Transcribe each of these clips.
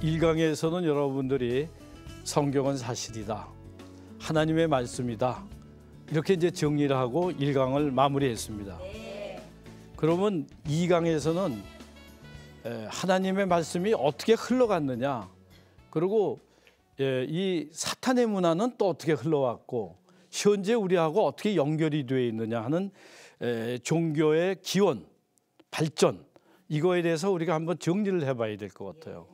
1강에서는 여러분들이 성경은 사실이다, 하나님의 말씀이다, 이렇게 이제 정리를 하고 1강을 마무리했습니다. 그러면 2강에서는 하나님의 말씀이 어떻게 흘러갔느냐, 그리고 이 사탄의 문화는 또 어떻게 흘러왔고 현재 우리하고 어떻게 연결이 되어 있느냐 하는 종교의 기원, 발전, 이거에 대해서 우리가 한번 정리를 해봐야 될 것 같아요.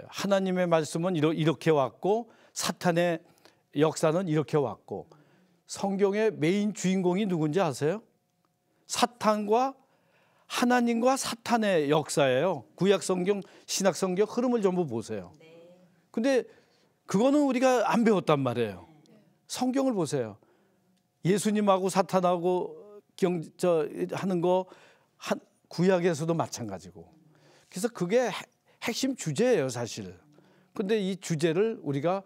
하나님의 말씀은 이렇게 왔고 사탄의 역사는 이렇게 왔고, 성경의 메인 주인공이 누군지 아세요? 사탄과 하나님과 사탄의 역사예요. 구약성경, 신약성경 흐름을 전부 보세요. 근데 그거는 우리가 안 배웠단 말이에요. 성경을 보세요. 예수님하고 사탄하고 하는 거 구약에서도 마찬가지고. 그래서 그게 핵심 주제예요, 사실. 근데 이 주제를 우리가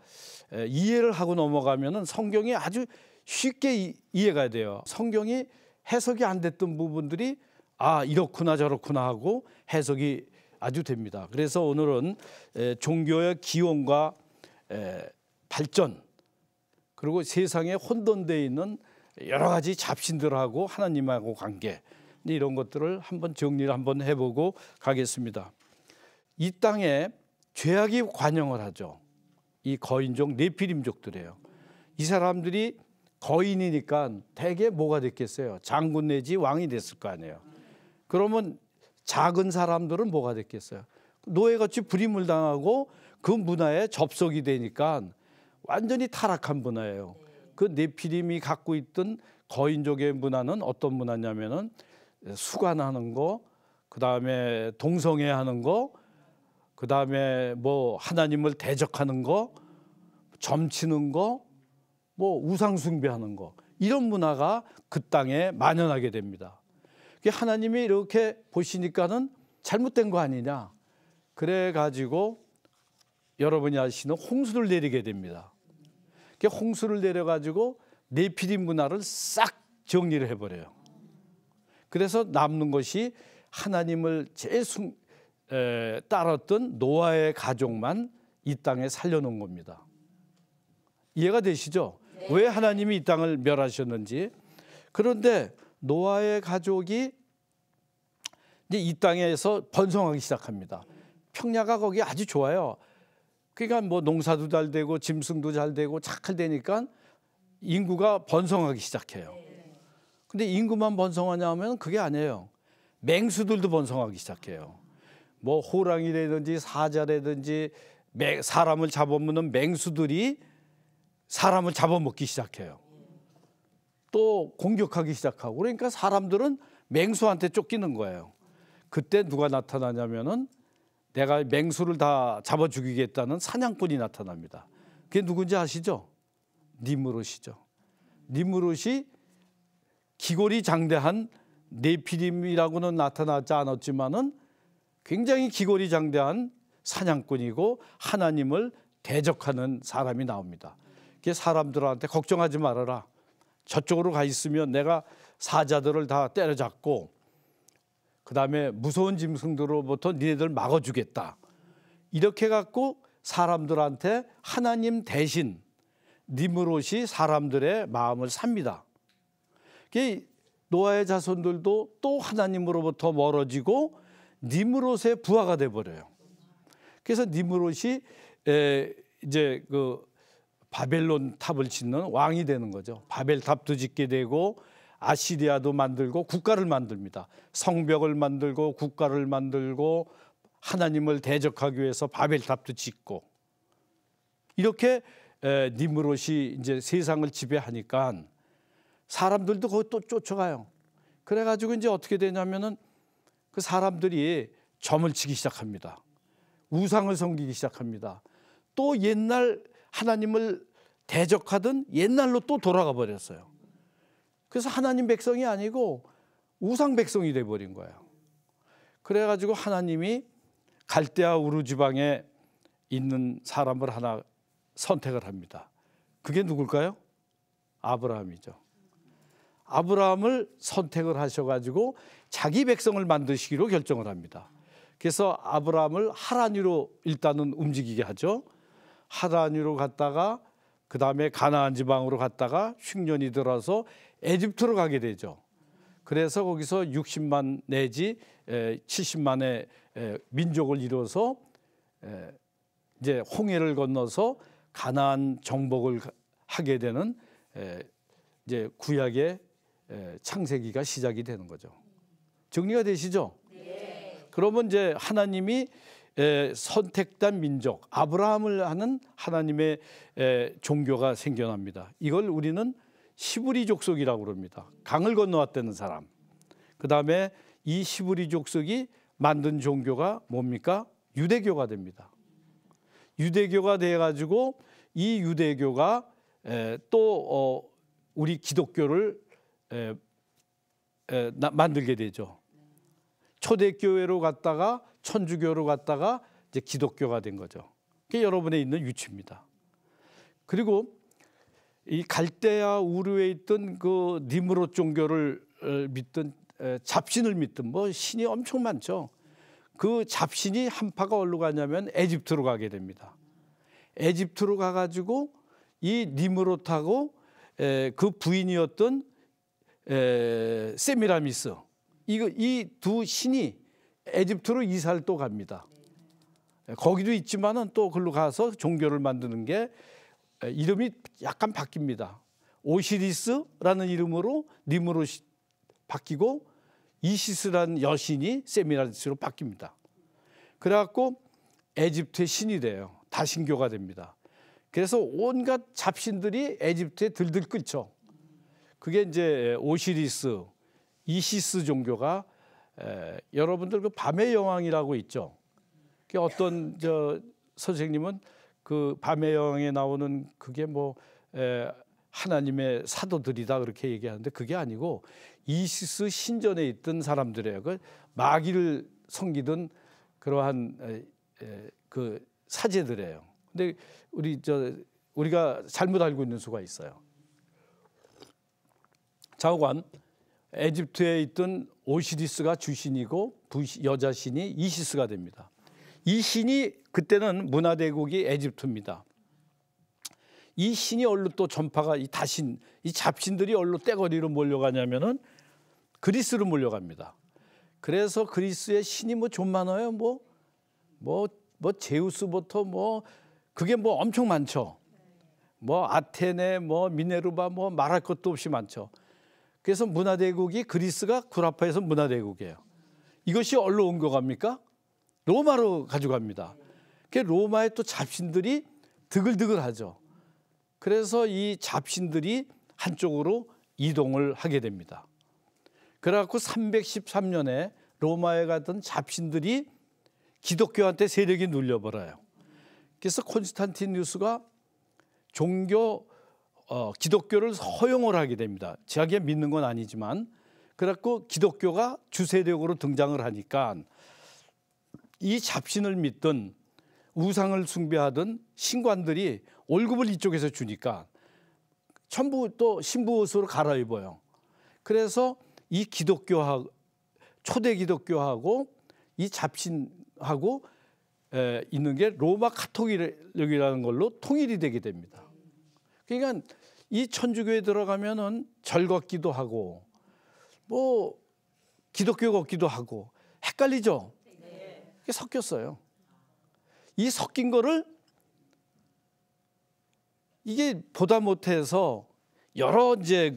이해를 하고 넘어가면은 성경이 아주 쉽게 이해가 돼요. 성경이 해석이 안 됐던 부분들이 이렇구나 저렇구나 하고 해석이 아주 됩니다. 그래서 오늘은 종교의 기원과 발전, 그리고 세상에 혼돈되어 있는 여러 가지 잡신들하고 하나님하고 관계, 이런 것들을 한번 정리를 한번 해보고 가겠습니다. 이 땅에 죄악이 관영을 하죠. 이 거인족 네피림족들이에요. 이 사람들이 거인이니까 대개 뭐가 됐겠어요? 장군 내지 왕이 됐을 거 아니에요. 그러면 작은 사람들은 뭐가 됐겠어요? 노예같이 불임을 당하고 그 문화에 접속이 되니까 완전히 타락한 문화예요. 그 네피림이 갖고 있던 거인족의 문화는 어떤 문화냐면은 수관하는 거, 그 다음에 동성애하는 거, 그 다음에 뭐 하나님을 대적하는 거, 점치는 거, 뭐 우상 숭배하는 거, 이런 문화가 그 땅에 만연하게 됩니다. 하나님이 이렇게 보시니까는 잘못된 거 아니냐, 그래 가지고 여러분이 아시는 홍수를 내리게 됩니다. 홍수를 내려 가지고 네피림 문화를 싹 정리를 해버려요. 그래서 남는 것이 하나님을 제일 따랐던 노아의 가족만 이 땅에 살려놓은 겁니다. 이해가 되시죠? 네. 왜 하나님이 이 땅을 멸하셨는지. 그런데 노아의 가족이 이제 이 땅에서 번성하기 시작합니다. 평야가 거기 아주 좋아요. 그러니까 뭐 농사도 잘 되고 짐승도 잘 되고 잘 되니까 인구가 번성하기 시작해요. 근데 인구만 번성하냐 하면 그게 아니에요. 맹수들도 번성하기 시작해요. 뭐 호랑이라든지 사자라든지 사람을 잡아먹는 맹수들이 사람을 잡아먹기 시작해요. 또 공격하기 시작하고, 그러니까 사람들은 맹수한테 쫓기는 거예요. 그때 누가 나타나냐면은 내가 맹수를 다 잡아 죽이겠다는 사냥꾼이 나타납니다. 그게 누군지 아시죠? 니므롯이죠. 니므롯이 기골이 장대한 네피림이라고는 나타나지 않았지만은 굉장히 기골이 장대한 사냥꾼이고 하나님을 대적하는 사람이 나옵니다. 그게 사람들한테 걱정하지 말아라, 저쪽으로 가 있으면 내가 사자들을 다 때려잡고 그 다음에 무서운 짐승들로부터 니네들 막아주겠다, 이렇게 갖고 사람들한테 하나님 대신 니므롯이 사람들의 마음을 삽니다. 노아의 자손들도 또 하나님으로부터 멀어지고 니므롯의 부하가 돼버려요. 그래서 니므롯이 이제 그 바벨론 탑을 짓는 왕이 되는 거죠. 바벨탑도 짓게 되고 아시리아도 만들고 국가를 만듭니다. 성벽을 만들고 국가를 만들고 하나님을 대적하기 위해서 바벨탑도 짓고, 이렇게 니므롯이 이제 세상을 지배하니까 사람들도 거기 또 쫓아가요. 그래가지고 이제 어떻게 되냐면은 그 사람들이 점을 치기 시작합니다. 우상을 섬기기 시작합니다. 또 옛날 하나님을 대적하던 옛날로 또 돌아가 버렸어요. 그래서 하나님 백성이 아니고 우상 백성이 돼버린 거예요. 그래가지고 하나님이 갈대아 우르 지방에 있는 사람을 하나 선택을 합니다. 그게 누굴까요? 아브라함이죠. 아브라함을 선택을 하셔가지고 자기 백성을 만드시기로 결정을 합니다. 그래서 아브라함을 하란으로 일단은 움직이게 하죠. 하란으로 갔다가 그 다음에 가나안 지방으로 갔다가 흉년이 들어서 에집트로 가게 되죠. 그래서 거기서 60만 내지 70만의 민족을 이뤄서 이제 홍해를 건너서 가나안 정복을 하게 되는 이제 구약의 창세기가 시작이 되는 거죠. 정리가 되시죠? 네. 그러면 이제 하나님이 선택된 민족 아브라함을 하는 하나님의 종교가 생겨납니다. 이걸 우리는 시브리 족속이라고 그럽니다. 강을 건너왔다는 사람. 그 다음에 이 시브리 족속이 만든 종교가 뭡니까? 유대교가 됩니다. 유대교가 돼가지고 이 유대교가 또 우리 기독교를 만들게 되죠. 초대교회로 갔다가 천주교로 갔다가 이제 기독교가 된 거죠. 그게 여러분에 있는 위치입니다. 그리고 이 갈대아 우르에 있던 그 니므롯 종교를 믿던 잡신을 믿던 뭐 신이 엄청 많죠. 그 잡신이 한파가 어디로 가냐면 에집트로 가게 됩니다. 에집트로 가가지고 이 니므롯하고 그 부인이었던 세미라미스 이 두 신이 에집트로 이사를 또 갑니다. 거기도 있지만은 또 글로 가서 종교를 만드는 게 이름이 약간 바뀝니다. 오시리스라는 이름으로 니므롯이 바뀌고 이시스라는 여신이 세미라미스로 바뀝니다. 그래갖고 에집트의 신이 돼요. 다신교가 됩니다. 그래서 온갖 잡신들이 에집트에 들들 끓죠. 그게 이제 오시리스, 이시스 종교가 여러분들 그 밤의 여왕이라고 있죠. 그 어떤 선생님은 그 밤의 여왕에 나오는 그게 뭐 하나님의 사도들이다 그렇게 얘기하는데 그게 아니고 이시스 신전에 있던 사람들이에요. 그 마귀를 섬기던 그러한 그 사제들이에요. 근데 우리가 잘못 알고 있는 수가 있어요. 자오관 에집트에 있던 오시리스가 주신이고 여자 신이 이시스가 됩니다. 이 신이 그때는 문화대국이 에집트입니다. 이 신이 얼로 또 전파가 이 잡신들이 얼로 떼거리로 몰려가냐면은 그리스로 몰려갑니다. 그래서 그리스의 신이 뭐 좀 많아요. 뭐 제우스부터 그게 뭐 엄청 많죠. 뭐 아테네, 뭐 미네르바, 뭐 말할 것도 없이 많죠. 그래서 문화대국이 그리스가 구라파에서 문화대국이에요. 이것이 어디로 옮겨갑니까? 로마로 가져갑니다. 그 로마의 또 잡신들이 드글드글하죠. 그래서 이 잡신들이 한쪽으로 이동을 하게 됩니다. 그래갖고 313년에 로마에 갔던 잡신들이 기독교한테 세력이 눌려버려요. 그래서 콘스탄티누스가 기독교를 허용을 하게 됩니다. 자기가 믿는 건 아니지만 그래갖고 기독교가 주세력으로 등장을 하니까 이 잡신을 믿던 우상을 숭배하던 신관들이 월급을 이쪽에서 주니까 전부 또 신부 옷으로 갈아입어요. 그래서 이 초대 기독교하고 이 잡신하고 있는 게 로마 카톨릭이라는 걸로 통일이 되게 됩니다. 그러니까 이 천주교에 들어가면은 절걷기도 하고 뭐 기독교 걷기도 하고 헷갈리죠. 이게 섞였어요. 이 섞인 거를 이게 보다 못해서 여러 이제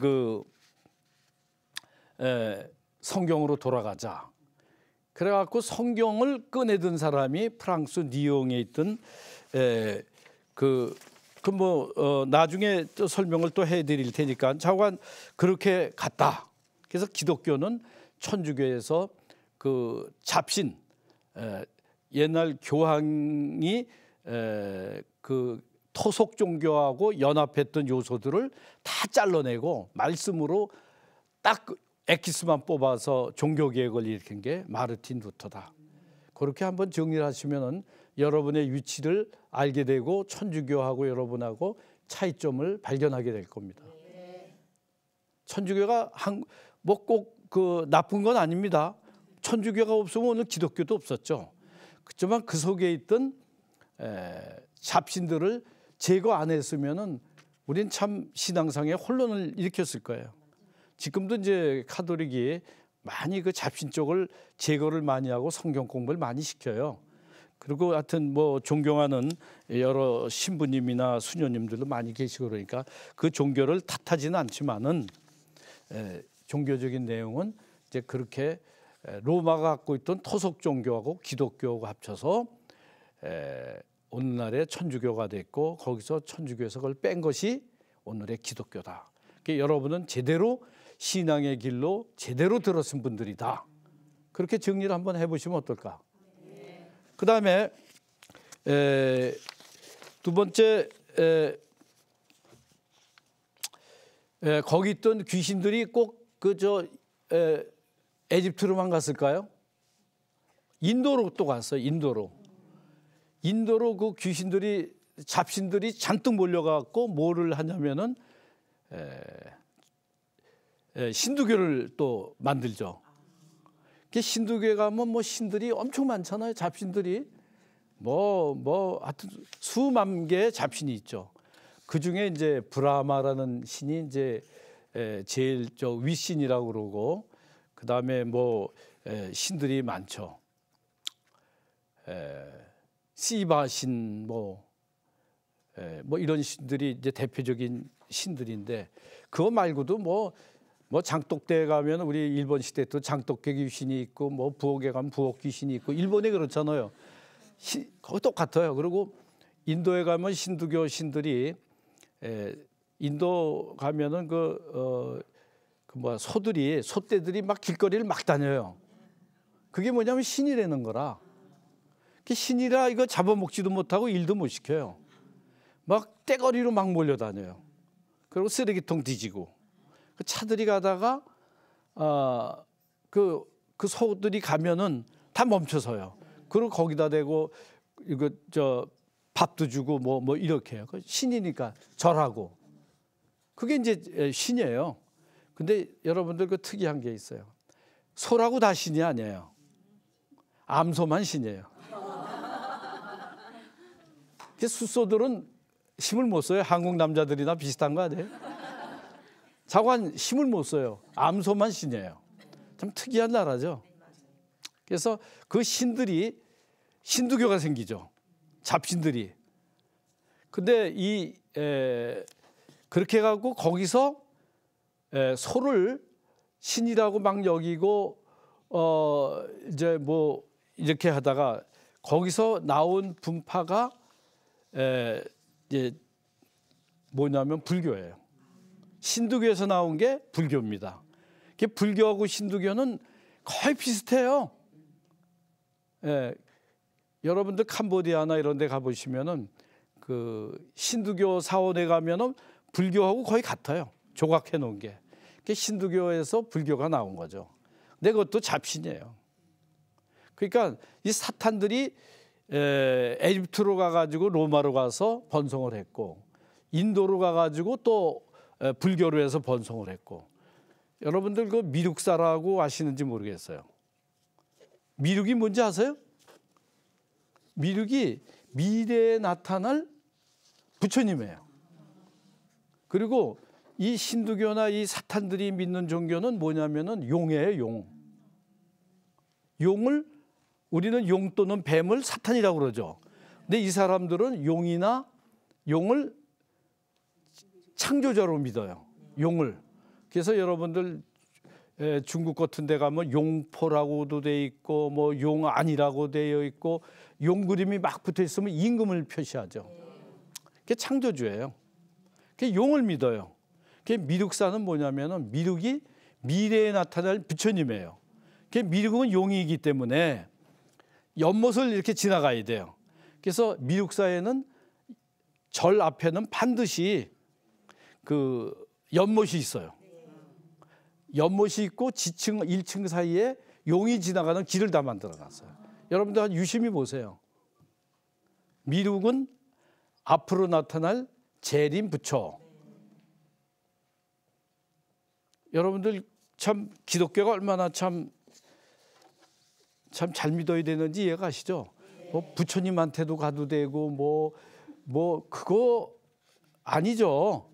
성경으로 돌아가자. 그래갖고 성경을 꺼내든 사람이 프랑스 리옹에 있던 나중에 또 설명을 또 해드릴 테니까 자관 그렇게 갔다. 그래서 기독교는 천주교에서 그 잡신 옛날 교황이 그 토속 종교하고 연합했던 요소들을 다 잘라내고 말씀으로 딱 엑기스만 뽑아서 종교 개혁을 일으킨 게 마르틴 루터다. 그렇게 한번 정리를 하시면은 여러분의 위치를 알게 되고 천주교하고 여러분하고 차이점을 발견하게 될 겁니다. 천주교가 뭐 꼭 그 나쁜 건 아닙니다. 천주교가 없으면 오늘 기독교도 없었죠. 그렇지만 그 속에 있던 잡신들을 제거 안 했으면은 우린 참 신앙상의 혼란을 일으켰을 거예요. 지금도 이제 카톨릭이 많이 그 잡신 쪽을 제거를 많이 하고 성경 공부를 많이 시켜요. 그리고 하여튼 뭐 존경하는 여러 신부님이나 수녀님들도 많이 계시고 그러니까 그 종교를 탓하지는 않지만은 종교적인 내용은 이제 그렇게 로마가 갖고 있던 토속 종교하고 기독교하고 합쳐서 오늘날의 천주교가 됐고 거기서 천주교에서 그걸 뺀 것이 오늘의 기독교다. 그러니까 여러분은 제대로 신앙의 길로 제대로 들어선 분들이다. 그렇게 정리를 한번 해보시면 어떨까? 그 다음에 두 번째 거기 있던 귀신들이 꼭 에집트로만 갔을까요? 인도로 또 갔어요. 인도로 그 귀신들이 잡신들이 잔뜩 몰려가고 뭐를 하냐면은 신두교를 또 만들죠. 신두교에 가면 뭐 신들이 엄청 많잖아요. 잡신들이 하여튼 수만 개의 잡신이 있죠. 그 중에 이제 브라마라는 신이 이제 제일 윗신이라고 그러고 그 다음에 신들이 많죠. 시바신 뭐 이런 신들이 이제 대표적인 신들인데 그거 말고도 뭐 장독대에 가면 우리 일본 시대 또 장독대 귀신이 있고 뭐 부엌에 가면 부엌 귀신이 있고 일본에 그렇잖아요. 거기 똑같아요. 그리고 인도에 가면 신두교 신들이 인도 가면은 소떼들이 막 길거리를 막 다녀요. 그게 뭐냐면 신이라는 거라. 신이라 이거 잡아먹지도 못하고 일도 못 시켜요. 막 떼거리로 막 몰려다녀요. 그리고 쓰레기통 뒤지고 그 차들이 가다가 그 소들이 가면은 다 멈춰서요. 그리고 거기다 대고 이거 밥도 주고 뭐 이렇게 해요. 신이니까 절하고 그게 이제 신이에요. 근데 여러분들 그 특이한 게 있어요. 소라고 다 신이 아니에요. 암소만 신이에요. 숫소들은 힘을 못 써요. 한국 남자들이나 비슷한 거 아니에요? 자관 힘을 못 써요. 암소만 신이에요. 참 특이한 나라죠. 그래서 그 신들이 신두교가 생기죠. 잡신들이. 근데 그렇게 해갖고 거기서 소를 신이라고 막 여기고 이제 뭐 이렇게 하다가 거기서 나온 분파가 이제 뭐냐면 불교예요. 신두교에서 나온 게 불교입니다. 불교하고 신두교는 거의 비슷해요. 여러분들 캄보디아나 이런 데 가보시면은 그 신두교 사원에 가면은 불교하고 거의 같아요. 조각해 놓은 게. 신두교에서 불교가 나온 거죠. 근데 그것도 잡신이에요. 그러니까 이 사탄들이 에집트로 가가지고 로마로 가서 번성을 했고 인도로 가가지고 또 불교로 해서 번성을 했고 여러분들 그 미륵사라고 아시는지 모르겠어요. 미륵이 뭔지 아세요? 미륵이 미래에 나타날 부처님이에요. 그리고 이 신두교나 이 사탄들이 믿는 종교는 뭐냐면은 용이에요, 용. 용을 우리는 용 또는 뱀을 사탄이라고 그러죠. 근데 이 사람들은 용을 창조자로 믿어요. 용을. 그래서 여러분들 중국 같은 데 가면 용포라고도 돼 있고 뭐 용안이라고 되어 있고 용 그림이 막 붙어 있으면 임금을 표시하죠. 그게 창조주예요. 그게 용을 믿어요. 그게 미륵사는 뭐냐면은 미륵이 미래에 나타날 부처님이에요. 그게 미륵은 용이기 때문에 연못을 이렇게 지나가야 돼요. 그래서 미륵사에는 절 앞에는 반드시 그 연못이 있어요. 연못이 있고 지층 1층 사이에 용이 지나가는 길을 다 만들어 놨어요. 여러분들 유심히 보세요. 미륵은 앞으로 나타날 재림 부처. 여러분들 참 기독교가 얼마나 참 참 잘 믿어야 되는지 이해 가시죠? 뭐 부처님한테도 가도 되고 뭐 그거 아니죠.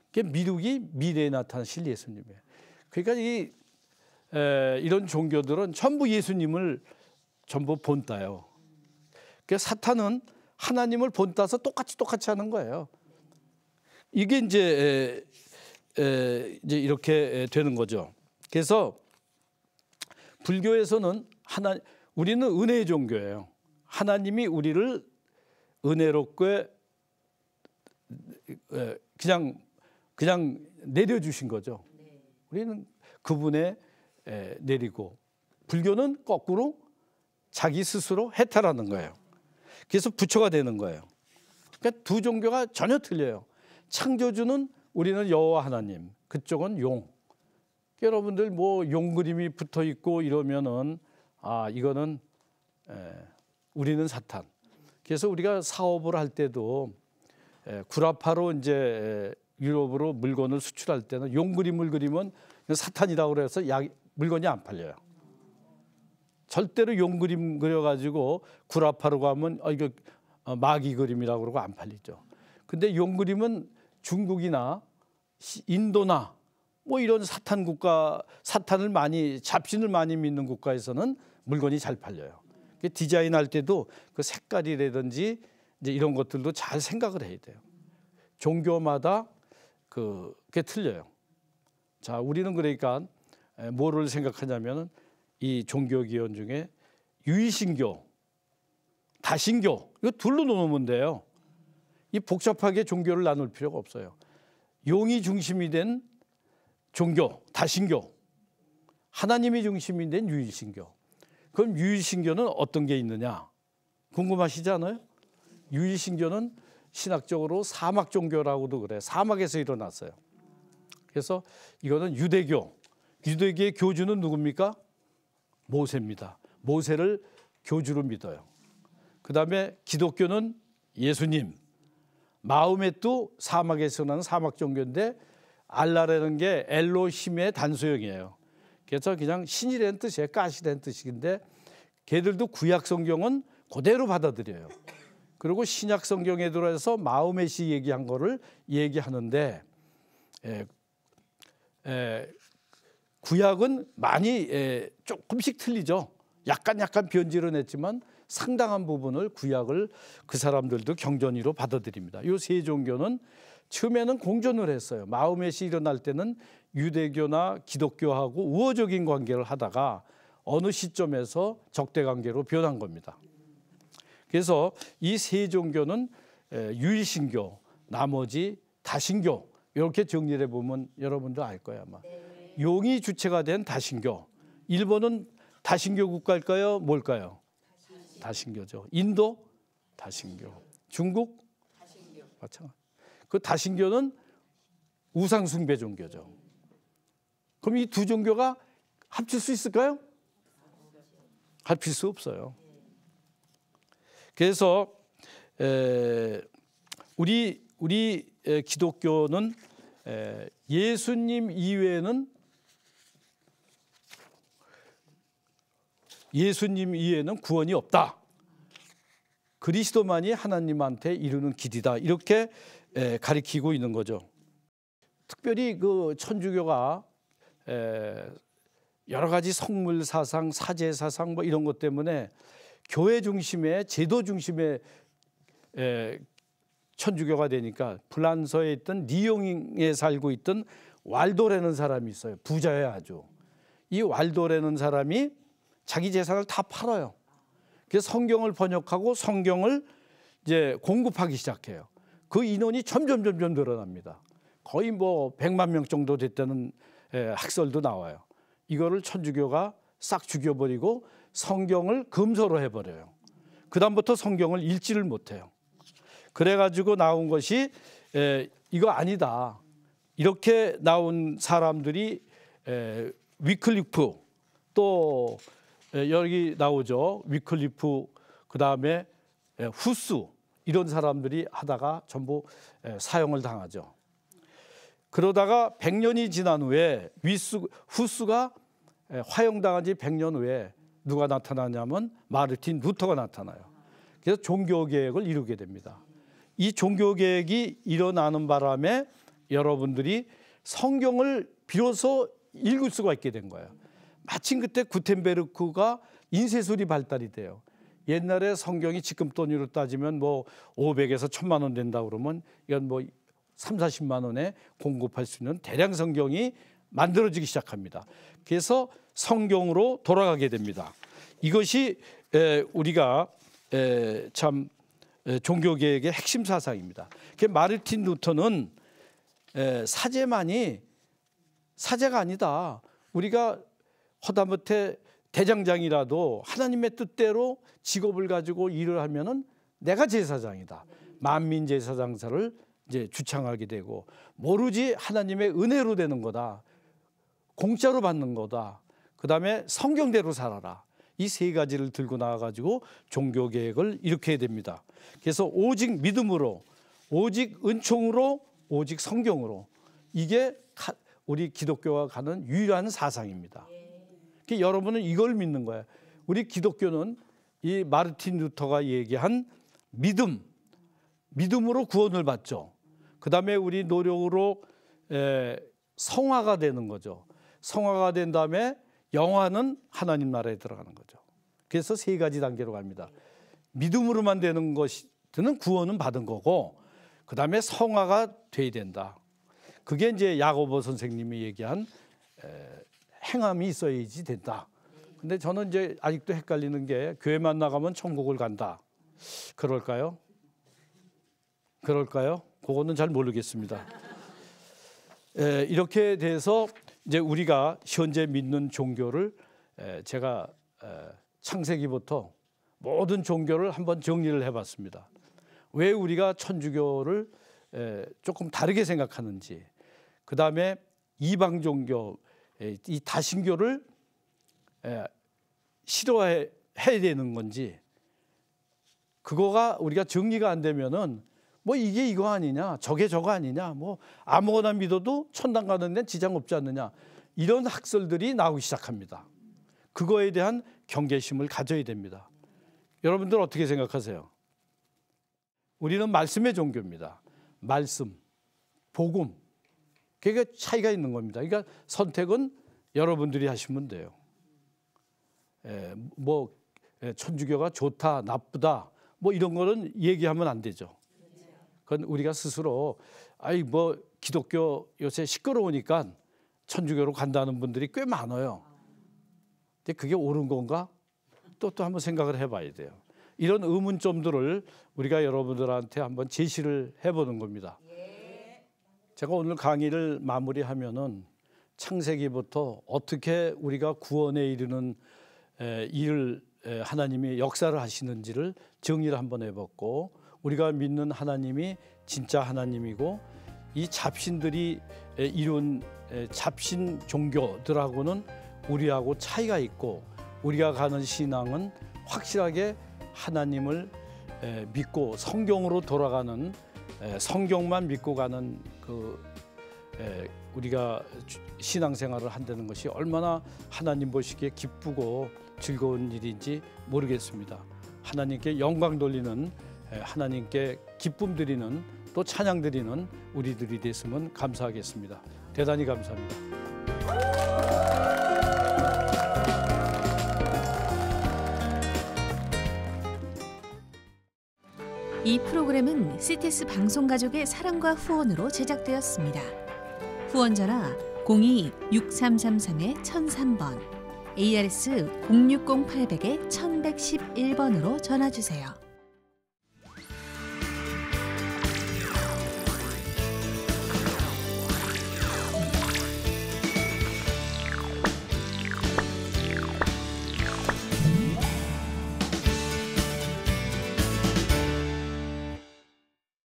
그게 미륵이 미래에 나타난 실 예수님이에요. 그러니까 이런 종교들은 전부 예수님을 전부 본따요. 그러니까 사탄은 하나님을 본따서 똑같이 하는 거예요. 이게 이제 이렇게 되는 거죠. 그래서 불교에서는 우리는 은혜의 종교예요. 하나님이 우리를 은혜롭게 그냥 내려주신 거죠. 우리는 그분에 내리고, 불교는 거꾸로 자기 스스로 해탈하는 거예요. 그래서 부처가 되는 거예요. 그러니까 두 종교가 전혀 틀려요. 창조주는 우리는 여호와 하나님, 그쪽은 용. 여러분들 뭐 용 그림이 붙어 있고 이러면은 이거는 우리는 사탄. 그래서 우리가 사업을 할 때도 구라파로 이제 유럽으로 물건을 수출할 때는 용 그림을 그리면 사탄이라고 그래서 물건이 안 팔려요. 절대로 용 그림 그려가지고 구라파로 가면 이거 마귀 그림이라고 그러고 안 팔리죠. 근데 용 그림은 중국이나 인도나 뭐 이런 사탄 국가, 잡신을 많이 믿는 국가에서는 물건이 잘 팔려요. 디자인할 때도 그 색깔이라든지 이제 이런 것들도 잘 생각을 해야 돼요. 종교마다 그게 틀려요. 자, 우리는 그러니까 뭐를 생각하냐면은 이 종교 기원 중에 유의신교, 다신교 이거 둘로 놓으면 돼요. 이 복잡하게 종교를 나눌 필요가 없어요. 용이 중심이 된 종교, 다신교, 하나님이 중심이 된 유의신교. 그럼 유의신교는 어떤 게 있느냐? 궁금하시지 않아요? 유의신교는 신학적으로 사막 종교라고도 그래요. 사막에서 일어났어요. 그래서 이거는 유대교의 교주는 누굽니까? 모세입니다. 모세를 교주로 믿어요. 그 다음에 기독교는 예수님. 마호멧도 사막에서 나는 사막 종교인데 알라라는 게 엘로힘의 단소형이에요. 그래서 그냥 신이라는 뜻이에요. 가시라는 뜻인데 걔들도 구약 성경은 그대로 받아들여요. 그리고 신약 성경에 들어서 마호멧이 얘기한 거를 얘기하는데 구약은 많이 조금씩 틀리죠. 약간 변질은 했지만 상당한 부분을 구약을 그 사람들도 경전이로 받아들입니다. 이 세 종교는 처음에는 공존을 했어요. 마호멧이 일어날 때는 유대교나 기독교하고 우호적인 관계를 하다가 어느 시점에서 적대 관계로 변한 겁니다. 그래서 이 세 종교는 유일신교, 나머지 다신교 이렇게 정리를 해보면 여러분도 알 거예요 아마. 용이 주체가 된 다신교. 일본은 다신교 국가일까요? 뭘까요? 다신교죠. 인도 다신교. 중국 다신교. 마찬가지. 그 다신교는 우상 숭배 종교죠. 그럼 이 두 종교가 합칠 수 있을까요? 합칠 수 없어요. 그래서 우리 기독교는 예수님 이외에는 구원이 없다. 그리스도만이 하나님한테 이르는 길이다. 이렇게 가리키고 있는 거죠. 특별히 그 천주교가 여러 가지 성물 사상, 사제 사상 뭐 이런 것 때문에 교회 중심의 제도 중심의 천주교가 되니까 프랑스에 있던 리옹에 살고 있던 왈도라는 사람이 있어요. 부자예요 아주. 이 왈도라는 사람이 자기 재산을 다 팔아요. 그래서 성경을 번역하고 성경을 이제 공급하기 시작해요. 그 인원이 점점 늘어납니다. 거의 뭐 100만 명 정도 됐다는 학설도 나와요. 이거를 천주교가 싹 죽여버리고 성경을 금서로 해버려요. 그 다음부터 성경을 읽지를 못해요. 그래가지고 나온 것이 이거 아니다. 이렇게 나온 사람들이 위클리프 또 여기 나오죠. 위클리프 그다음에 후스 이런 사람들이 하다가 전부 사형을 당하죠. 그러다가 100년이 지난 후에 후스가 화형당한 지 100년 후에 누가 나타나냐면 마르틴 루터가 나타나요. 그래서 종교개혁을 이루게 됩니다. 이 종교개혁이 일어나는 바람에 여러분들이 성경을 비로소 읽을 수가 있게 된 거예요. 마침 그때 구텐베르크가 인쇄술이 발달이 돼요. 옛날에 성경이 지금 돈으로 따지면 뭐 500에서 1000만 원 된다 그러면 이건 뭐 3, 40만 원에 공급할 수 있는 대량 성경이 만들어지기 시작합니다. 그래서 성경으로 돌아가게 됩니다. 이것이 우리가 참 종교개혁의 핵심 사상입니다. 마르틴 루터는 사제만이 사제가 아니다. 우리가 허다못해 대장장이라도 하나님의 뜻대로 직업을 가지고 일을 하면은 내가 제사장이다. 만민 제사장사를 이제 주창하게 되고 모르지 하나님의 은혜로 되는 거다. 공짜로 받는 거다. 그다음에 성경대로 살아라. 이 세 가지를 들고 나와가지고 종교개혁을 일으켜야 됩니다. 그래서 오직 믿음으로, 오직 은총으로, 오직 성경으로 이게 우리 기독교가 가는 유일한 사상입니다. 여러분은 이걸 믿는 거예요. 우리 기독교는 이 마르틴 루터가 얘기한 믿음으로 구원을 받죠. 그 다음에 우리 노력으로 성화가 되는 거죠. 성화가 된 다음에 영화는 하나님 나라에 들어가는 거죠. 그래서 세 가지 단계로 갑니다. 믿음으로만 되는 것은 구원은 받은 거고, 그 다음에 성화가 돼야 된다. 그게 이제 야고보 선생님이 얘기한 행함이 있어야지 된다. 근데 저는 이제 아직도 헷갈리는 게 교회만 나가면 천국을 간다. 그럴까요? 그거는 잘 모르겠습니다. 이렇게 돼서 이제 우리가 현재 믿는 종교를 제가 창세기부터 모든 종교를 한번 정리를 해봤습니다. 왜 우리가 천주교를 조금 다르게 생각하는지, 그 다음에 이방 종교, 이 다신교를 싫어해야 되는 건지, 그거가 우리가 정리가 안 되면은 뭐 이게 이거 아니냐, 저게 저거 아니냐, 뭐 아무거나 믿어도 천당 가는 데는 지장 없지 않느냐, 이런 학설들이 나오기 시작합니다. 그거에 대한 경계심을 가져야 됩니다. 여러분들 어떻게 생각하세요? 우리는 말씀의 종교입니다. 말씀, 복음, 그게 차이가 있는 겁니다. 그러니까 선택은 여러분들이 하시면 돼요. 뭐 천주교가 좋다, 나쁘다, 뭐 이런 거는 얘기하면 안 되죠. 그건 우리가 스스로 뭐 기독교 요새 시끄러우니까 천주교로 간다는 분들이 꽤 많아요. 근데 그게 옳은 건가? 또 한번 생각을 해봐야 돼요. 이런 의문점들을 우리가 여러분들한테 한번 제시를 해보는 겁니다. 제가 오늘 강의를 마무리하면은 창세기부터 어떻게 우리가 구원에 이르는 일을 하나님이 역사를 하시는지를 정리를 한번 해봤고, 우리가 믿는 하나님이 진짜 하나님이고 이 잡신들이 이룬 잡신 종교들하고는 우리하고 차이가 있고, 우리가 가는 신앙은 확실하게 하나님을 믿고 성경으로 돌아가는, 성경만 믿고 가는 우리가 신앙생활을 한다는 것이 얼마나 하나님 보시기에 기쁘고 즐거운 일인지 모르겠습니다. 하나님께 영광 돌리는, 하나님께 기쁨 드리는, 또 찬양 드리는 우리들이 됐으면 감사하겠습니다. 대단히 감사합니다. 이 프로그램은 CTS 방송가족의 사랑과 후원으로 제작되었습니다. 후원 전화 02-6333-1003번, ARS 060-800-1111번으로 전화 주세요.